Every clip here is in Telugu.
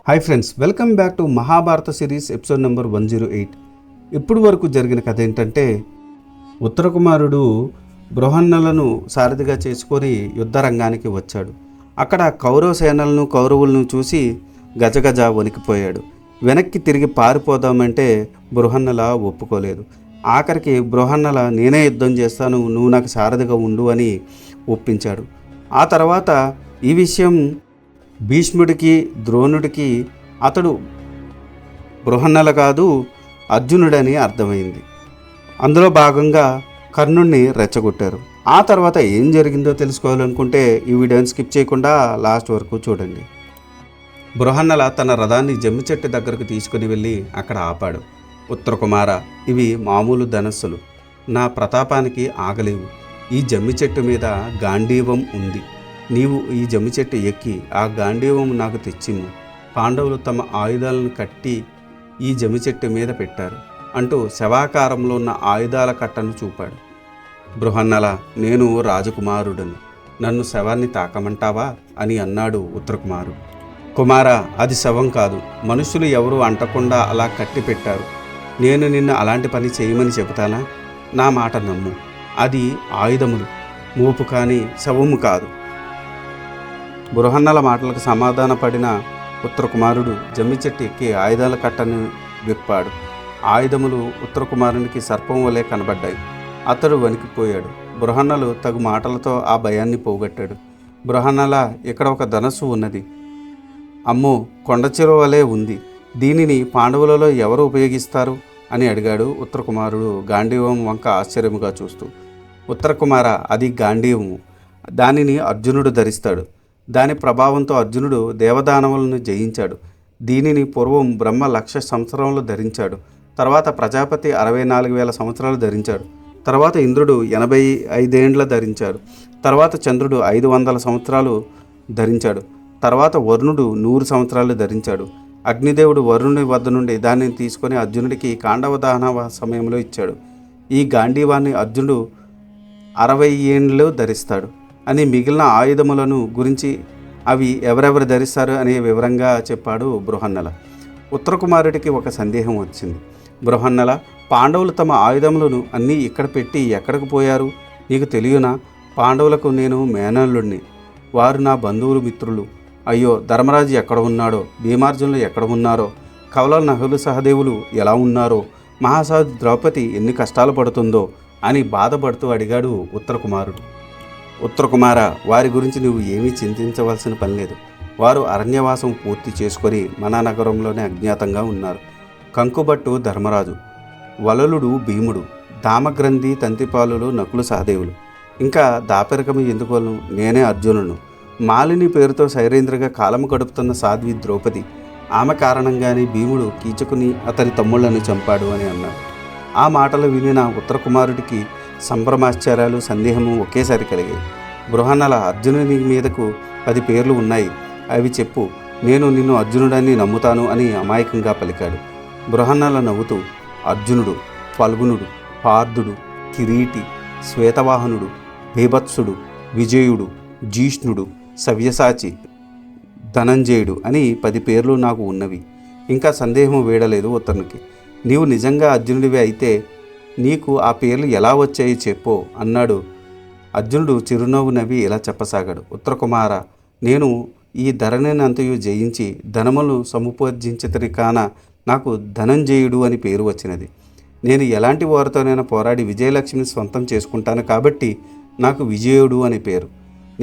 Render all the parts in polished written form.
Hi friends, welcome back to Mahabharata series episode number 108. ఇప్పుడు వరకు జరిగిన కథ ఏంటంటే, ఉత్తర కుమారుడు బృహన్నలను సారథిగా చేసుకొని యుద్ధ రంగానికి వచ్చాడు. అక్కడ కౌరవ సేనలను కౌరవులను చూసి గజగజ వణికిపోయాడు. వెనక్కి తిరిగి పారిపోదామంటే బృహన్నల ఒప్పుకోలేదు. ఆఖరికి బృహన్నల నేనే యుద్ధం చేస్తాను, నువ్వు నాకు సారథిగా ఉండు అని ఒప్పించాడు. ఆ తర్వాత ఈ విషయం భీష్ముడికి ద్రోణుడికి అతడు బృహన్నల కాదు అర్జునుడని అర్థమైంది. అందులో భాగంగా కర్ణుడిని రెచ్చగొట్టారు. ఆ తర్వాత ఏం జరిగిందో తెలుసుకోవాలనుకుంటే ఈ వీడియోని స్కిప్ చేయకుండా లాస్ట్ వరకు చూడండి. బృహన్నల తన రథాన్ని జమ్మి చెట్టు దగ్గరకు తీసుకుని వెళ్ళి అక్కడ ఆపాడు. ఉత్తర కుమార, ఇవి మామూలు ధనస్సులు, నా ప్రతాపానికి ఆగలేవు. ఈ జమ్మి చెట్టు మీద గాంధీవం ఉంది. నీవు ఈ జమ్మి చెట్టు ఎక్కి ఆ గాంధీవం నాకు తెచ్చిము. పాండవులు తమ ఆయుధాలను కట్టి ఈ జమ్మి చెట్టు మీద పెట్టారు అంటూ శవాకారంలో ఉన్న ఆయుధాల కట్టను చూపాడు. బృహన్నల, నేను రాజకుమారుడను, నన్ను శవాన్ని తాకమంటావా అని అన్నాడు ఉత్తరకుమారుడు. కుమార, అది శవం కాదు, మనుషులు ఎవరూ అంటకుండా అలా కట్టి పెట్టారు. నేను నిన్ను అలాంటి పని చేయమని చెబుతానా? నా మాట నమ్ము, అది ఆయుధములు, మోపు కానీ శవము కాదు. బృహన్నల మాటలకు సమాధానపడిన ఉత్తరకుమారుడు జమ్మి చెట్టు ఎక్కి ఆయుధాల కట్టను విప్పాడు. ఆయుధములు ఉత్తరకుమారునికి సర్పం వలె కనబడ్డాయి. అతడు వణికిపోయాడు. బృహన్నలు తగు మాటలతో ఆ భయాన్ని పోగొట్టాడు. బృహన్నల, ఇక్కడ ఒక ధనస్సు ఉన్నది. అమ్మో, కొండచిరువ వలె ఉంది. దీనిని పాండవులలో ఎవరు ఉపయోగిస్తారు అని అడిగాడు ఉత్తరకుమారుడు గాంధీవం వంక ఆశ్చర్యముగా చూస్తూ. ఉత్తరకుమార, అది గాంధీవము. దానిని అర్జునుడు ధరిస్తాడు. దాని ప్రభావంతో అర్జునుడు దేవదానవులను జయించాడు. దీనిని పూర్వం బ్రహ్మ 1,00,000 సంవత్సరంలో ధరించాడు. తర్వాత ప్రజాపతి 64,000 సంవత్సరాలు ధరించాడు. తర్వాత ఇంద్రుడు 85 ఏండ్ల ధరించాడు. తర్వాత చంద్రుడు 500 సంవత్సరాలు ధరించాడు. తర్వాత వరుణుడు 100 సంవత్సరాలు ధరించాడు. అగ్నిదేవుడు వరుణుని వద్ద నుండి దానిని తీసుకొని అర్జునుడికి కాండవ దహన సమయంలో ఇచ్చాడు. ఈ గాంధీవాన్ని అర్జునుడు 60 ఏండ్లు ధరిస్తాడు అని మిగిలిన ఆయుధములను గురించి అవి ఎవరెవరు ధరిస్తారు అనే వివరంగా చెప్పాడు బృహన్నల. ఉత్తరకుమారుడికి ఒక సందేహం వచ్చింది. బృహన్నల, పాండవులు తమ ఆయుధములను అన్నీ ఇక్కడ పెట్టి ఎక్కడికి పోయారు? నీకు తెలియనా? పాండవులకు నేను మేనల్లుడిని, వారు నా బంధువులు, మిత్రులు. అయ్యో, ధర్మరాజు ఎక్కడ ఉన్నాడో, భీమార్జునులు ఎక్కడ ఉన్నారో, కవల నహులు సహదేవులు ఎలా ఉన్నారో, మహాసాధి ద్రౌపది ఎన్ని కష్టాలు పడుతుందో అని బాధపడుతూ అడిగాడు ఉత్తరకుమారుడు. ఉత్తరకుమార, వారి గురించి నువ్వు ఏమీ చింతించవలసిన పని లేదు. వారు అరణ్యవాసం పూర్తి చేసుకొని మన నగరంలోనే అజ్ఞాతంగా ఉన్నారు. కంకుబట్టు ధర్మరాజు, వలలుడు భీముడు, దామగ్రంథి తంతిపాలులు నకులు సహదేవులు, ఇంకా దాపెరకము ఎందుకోను నేనే అర్జునును, మాలిని పేరుతో శైరేంద్రగా కాలము గడుపుతున్న సాధ్వి ద్రౌపది, ఆమె కారణంగానే భీముడు కీచకుని అతని తమ్ముళ్లను చంపాడు అని అన్నాడు. ఆ మాటలు వినిన ఉత్తరకుమారుడికి సంభ్రమాశ్చర్యాలు, సందేహము ఒకేసారి కలిగాయి. బృహన్నల, అర్జునుని మీదకు 10 పేర్లు ఉన్నాయి, అవి చెప్పు, నేను నిన్ను అర్జునుడని నమ్ముతాను అని అమాయకంగా పలికాడు. బృహన్నల నవ్వుతూ, అర్జునుడు, ఫల్గునుడు, పార్థుడు, కిరీటి, శ్వేతవాహనుడు, బీభత్సుడు, విజయుడు, జీష్ణుడు, సవ్యసాచి, ధనంజయుడు అని 10 పేర్లు నాకు ఉన్నవి. ఇంకా సందేహం వీడలేదు ఉత్తరునికి. నీవు నిజంగా అర్జునుడివి అయితే నీకు ఆ పేర్లు ఎలా వచ్చాయి చెప్పు అన్నాడు. అర్జునుడు చిరునవ్వు నవ్వి ఇలా చెప్పసాగాడు. ఉత్తరకుమార, నేను ఈ ధరణినంతయు జయించి ధనములు సముపార్జించితని కాన నాకు ధనంజయుడు అని పేరు వచ్చినది. నేను ఎలాంటి వారితోనైనా పోరాడి విజయలక్ష్మిని స్వంతం చేసుకుంటాను కాబట్టి నాకు విజయుడు అని పేరు.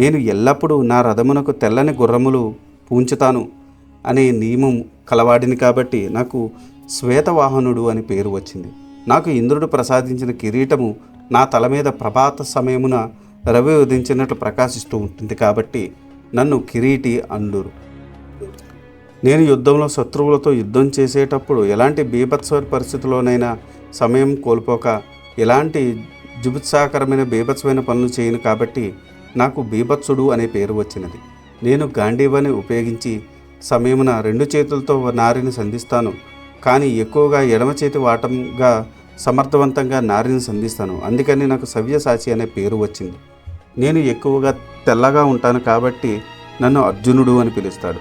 నేను ఎల్లప్పుడూ నా రథమునకు తెల్లని గుర్రములు పూంచుతాను అనే నియమం కలవాడిని కాబట్టి నాకు శ్వేతవాహనుడు అని పేరు వచ్చింది. నాకు ఇంద్రుడు ప్రసాదించిన కిరీటము నా తల మీద ప్రభాత సమయమున రవి ఉదించినట్లు ప్రకాశిస్తూ ఉంటుంది కాబట్టి నన్ను కిరీటి అందురు. నేను యుద్ధంలో శత్రువులతో యుద్ధం చేసేటప్పుడు ఎలాంటి బీభత్స పరిస్థితుల్లోనైనా సమయం కోల్పోక ఎలాంటి జుగుత్సాకరమైన బీభత్సమైన పనులు చేయను కాబట్టి నాకు బీభత్సుడు అనే పేరు వచ్చినది. నేను గాంధీవాన్ని ఉపయోగించి సమయమున 2 చేతులతో నారిని సంధిస్తాను, కానీ ఎక్కువగా ఎడమ చేతి వాటంగా సమర్థవంతంగా నారిని సంధిస్తాను. అందుకని నాకు సవ్యసాచి అనే పేరు వచ్చింది. నేను ఎక్కువగా తెల్లగా ఉంటాను కాబట్టి నన్ను అర్జునుడు అని పిలుస్తాడు.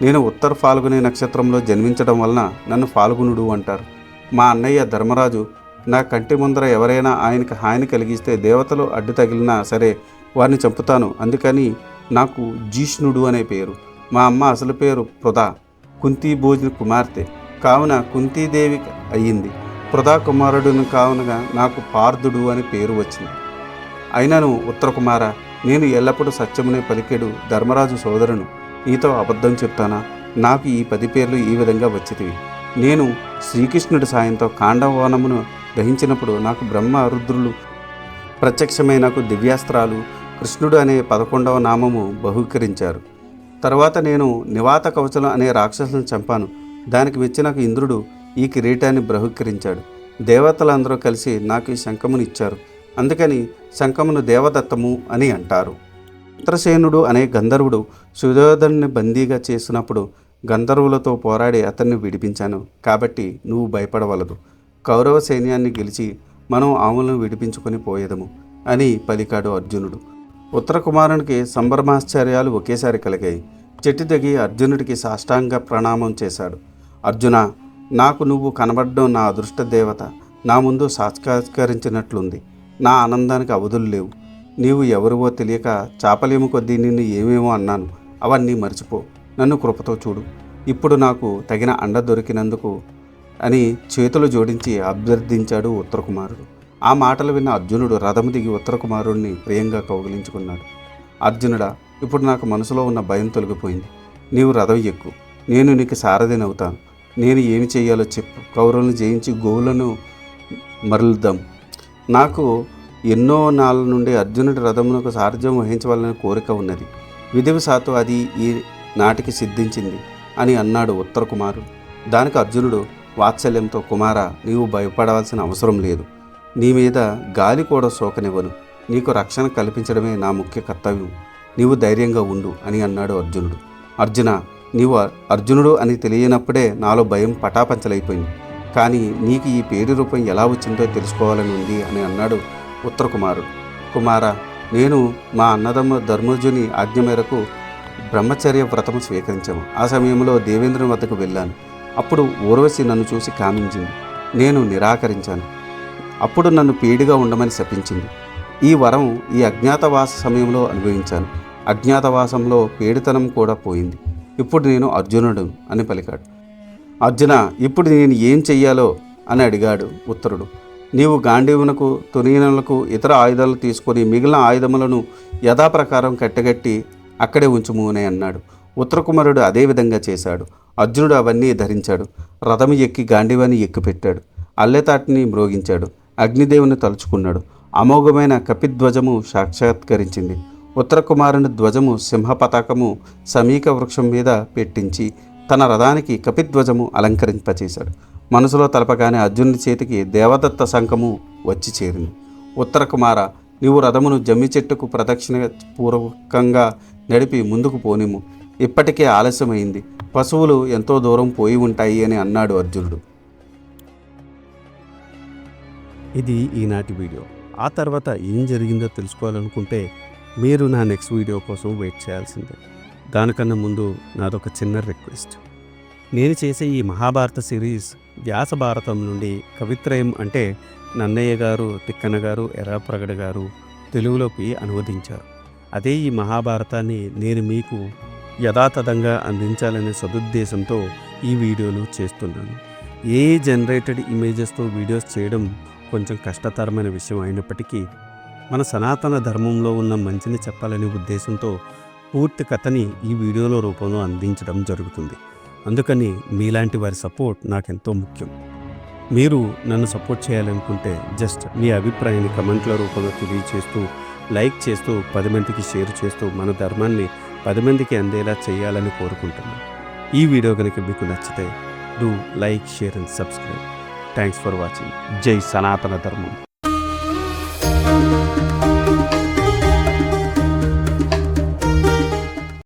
నేను ఉత్తర ఫాల్గుని నక్షత్రంలో జన్మించడం వలన నన్ను ఫాల్గునుడు అంటారు. మా అన్నయ్య ధర్మరాజు నా కంటి ముందర ఎవరైనా ఆయనకి హాని కలిగిస్తే దేవతలు అడ్డు తగిలినా సరే వారిని చంపుతాను. అందుకని నాకు జీష్ణుడు అనే పేరు. మా అమ్మ అసలు పేరు పృథా, కుంతీ భోజన కుమార్తె కావున కుంతీదేవి అయ్యింది. పృథా కుమారుడును కావునగా నాకు పార్థుడు అని పేరు వచ్చింది. అయినను ఉత్తర కుమార, నేను ఎల్లప్పుడూ సత్యమునే పలికెడు ధర్మరాజు సోదరును. నీతో అబద్ధం చెప్తానా? నాకు ఈ 10 పేర్లు ఈ విధంగా వచ్చితివి. నేను శ్రీకృష్ణుడి సాయంతో కాండవనమును దహించినప్పుడు నాకు బ్రహ్మ రుద్రులు ప్రత్యక్షమై నాకు దివ్యాస్త్రాలు కృష్ణుడు అనే 11వ నామము బహుకరించారు. తర్వాత నేను నివాత కవచలం అనే రాక్షసులను చంపాను. దానికి మెచ్చి నాకు ఇంద్రుడు ఈ కిరీటాన్ని బహుకరించాడు. దేవతలందరూ కలిసి నాకు ఈ శంఖమును ఇచ్చారు. అందుకని శంఖమును దేవదత్తము అని అంటారు. చిత్రసేనుడు అనే గంధర్వుడు సుయోధనుని బందీగా చేసినప్పుడు గంధర్వులతో పోరాడి అతన్ని విడిపించాను. కాబట్టి నువ్వు భయపడవలదు. కౌరవ సైన్యాన్ని గెలిచి మనం ఆవులను విడిపించుకొని పోయేదము అని పలికాడు అర్జునుడు. ఉత్తర కుమారునికి సంభ్రమాశ్చర్యాలు ఒకేసారి కలిగాయి. చెట్టు దిగి అర్జునుడికి సాష్టాంగ ప్రణామం చేశాడు. అర్జున, నాకు నువ్వు కనబడడం నా అదృష్ట దేవత నా ముందు సాక్షాత్కరించినట్లుంది. నా ఆనందానికి అవధులు లేవు. నీవు ఎవరివో తెలియక చాపలేము కొద్దీ నిన్ను ఏమేమో అన్నాను. అవన్నీ మర్చిపో. నన్ను కృపతో చూడు. ఇప్పుడు నాకు తగిన అండ దొరికినందుకు అని చేతులు జోడించి అభ్యర్థించాడు ఉత్తర కుమారుడు. ఆ మాటలు విన్న అర్జునుడు రథము దిగి ఉత్తర కుమారుడిని ప్రియంగా కౌగిలించుకున్నాడు. అర్జునుడా, ఇప్పుడు నాకు మనసులో ఉన్న భయం తొలగిపోయింది. నీవు రథం ఎక్కు, నేను నీకు సారథినవుతాను. నేను ఏమి చేయాలో చెప్పు. కౌరవులను జయించి గోవులను మరలుద్దాం. నాకు ఎన్నో నాళ్ళ నుండి అర్జునుడి రథమునకు సారథ్యం వహించవాలని కోరిక ఉన్నది. విధివశాత్తు అది ఈ నాటికి సిద్ధించింది అని అన్నాడు ఉత్తర కుమారుడు. దానికి అర్జునుడు వాత్సల్యంతో, కుమార, నీవు భయపడవలసిన అవసరం లేదు. నీ మీద గాలి కూడా సోకనివ్వను. నీకు రక్షణ కల్పించడమే నా ముఖ్య కర్తవ్యం. నీవు ధైర్యంగా ఉండు అని అన్నాడు అర్జునుడు. అర్జున, నీవు అర్జునుడు అని తెలియనప్పుడే నాలో భయం పటాపంచలైపోయింది. కానీ నీకు ఈ పేరు రూపం ఎలా వచ్చిందో తెలుసుకోవాలని ఉంది అని అన్నాడు ఉత్తర కుమారుడు. కుమార, నేను మా అన్నదమ్మ ధర్మజుని ఆజ్ఞ మేరకు బ్రహ్మచర్య వ్రతము స్వీకరించాము. ఆ సమయంలో దేవేంద్రుని వద్దకు వెళ్ళాను. అప్పుడు ఊర్వశి నన్ను చూసి కామించింది. నేను నిరాకరించాను. అప్పుడు నన్ను పీడిగా ఉండమని శపించింది. ఈ వరం ఈ అజ్ఞాతవాస సమయంలో అనుభవించాను. అజ్ఞాతవాసంలో పీడితనం కూడా పోయింది. ఇప్పుడు నేను అర్జునుడు అని పలికాడు. అర్జున, ఇప్పుడు నేను ఏం చెయ్యాలో అని అడిగాడు ఉత్తరుడు. నీవు గాంధీవునకు తునీనులకు ఇతర ఆయుధాలు తీసుకొని మిగిలిన ఆయుధములను యథాప్రకారం కట్టగట్టి అక్కడే ఉంచుము అని అన్నాడు. ఉత్తర కుమారుడు అదేవిధంగా చేశాడు. అర్జునుడు అవన్నీ ధరించాడు. రథము ఎక్కి గాంధీవాన్ని ఎక్కుపెట్టాడు. అల్లెతాటిని మ్రోగించాడు. అగ్నిదేవుని తలుచుకున్నాడు. అమోఘమైన కపిధ్వజము సాక్షాత్కరించింది. ఉత్తర కుమారుని ధ్వజము సింహ పతాకము సమీక వృక్షం మీద పెట్టించి తన రథానికి కపిధ్వజము అలంకరింపచేశాడు. మనసులో తలపగానే అర్జునుడి చేతికి దేవదత్త శంఖము వచ్చి చేరింది. ఉత్తర కుమార, నీవు రథమును జమ్మి చెట్టుకు ప్రదక్షిణ పూర్వకంగా నడిపి ముందుకు పోనిము. ఇప్పటికే ఆలస్యమైంది. పశువులు ఎంతో దూరం పోయి ఉంటాయి అని అన్నాడు అర్జునుడు. ఇది ఈనాటి వీడియో. ఆ తర్వాత ఏం జరిగిందో తెలుసుకోవాలనుకుంటే మీరు నా నెక్స్ట్ వీడియో కోసం వెయిట్ చేయాల్సిందే. దానికన్నా ముందు నాదొక చిన్న రిక్వెస్ట్. నేను చేసే ఈ మహాభారత సిరీస్ వ్యాస భారతం నుండి కవిత్రయం అంటే నన్నయ్య గారు, తిక్కన గారు, ఎర్రాప్రగడ గారు తెలుగులోకి అనువదించారు. అదే ఈ మహాభారతాన్ని నేను మీకు యథాతథంగా అందించాలనే సదుద్దేశంతో ఈ వీడియోలు చేస్తున్నాను. ఏ జనరేటెడ్ ఇమేజెస్తో వీడియోస్ చేయడం కొంచెం కష్టతరమైన విషయం అయినప్పటికీ మన సనాతన ధర్మంలో ఉన్న మంచిని చెప్పాలనే ఉద్దేశంతో పూర్తి కథని ఈ వీడియోలో రూపంలో అందించడం జరుగుతుంది. అందుకని మీలాంటి వారి సపోర్ట్ నాకెంతో ముఖ్యం. మీరు నన్ను సపోర్ట్ చేయాలనుకుంటే జస్ట్ మీ అభిప్రాయాన్ని కమెంట్ల రూపంలో తెలియచేస్తూ, లైక్ చేస్తూ, 10 మందికి షేర్ చేస్తూ మన ధర్మాన్ని 10 మందికి అందేలా చేయాలని కోరుకుంటున్నాను. ఈ వీడియో కనుక మీకు నచ్చితే do like, share and subscribe. Thanks for watching. జై సనాతన ధర్మం.